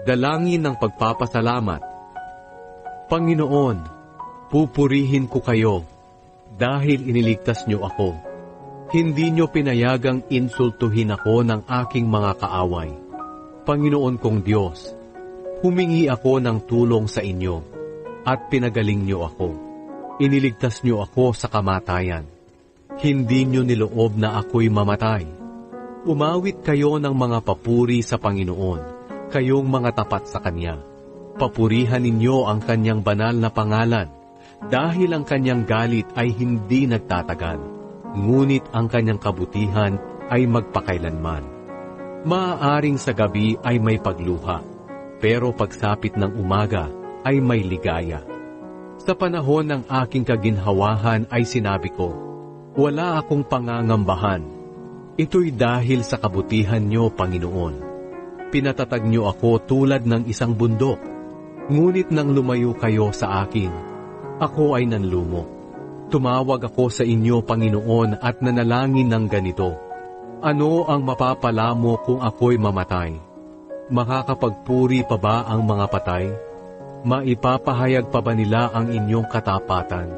Dalangin ng pagpapasalamat. Panginoon, pupurihin ko kayo dahil iniligtas niyo ako. Hindi niyo pinayagang insultuhin ako ng aking mga kaaway. Panginoon kong Diyos, humingi ako ng tulong sa inyo at pinagaling niyo ako. Iniligtas niyo ako sa kamatayan. Hindi niyo niloob na ako'y mamatay. Umawit kayo ng mga papuri sa Panginoon, kayong mga tapat sa Kanya. Papurihan ninyo ang Kanyang banal na pangalan, dahil ang Kanyang galit ay hindi nagtatagal, ngunit ang Kanyang kabutihan ay magpakailanman. Maaaring sa gabi ay may pagluha, pero pagsapit ng umaga ay may ligaya. Sa panahon ng aking kaginhawahan ay sinabi ko, wala akong pangangambahan. Ito'y dahil sa kabutihan niyo, Panginoon. Pinatatag niyo ako tulad ng isang bundok. Ngunit nang lumayo kayo sa akin, ako ay nanlumo. Tumawag ako sa inyo, Panginoon, at nanalangin ng ganito. Ano ang mapapala mo kung ako'y mamatay? Makakapagpuri pa ba ang mga patay? Maipapahayag pa ba nila ang inyong katapatan?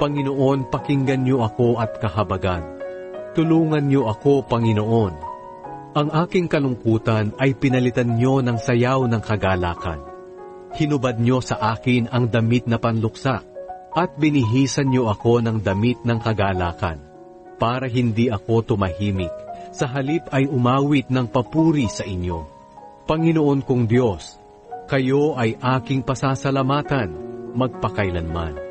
Panginoon, pakinggan niyo ako at kahabagan. Tulungan niyo ako, Panginoon. Ang aking kalungkutan ay pinalitan niyo ng sayaw ng kagalakan. Hinubad niyo sa akin ang damit na panluksa, at binihisan niyo ako ng damit ng kagalakan, para hindi ako tumahimik, sa halip ay umawit ng papuri sa inyo. Panginoon kong Diyos, kayo ay aking pasasalamatan, magpakailanman.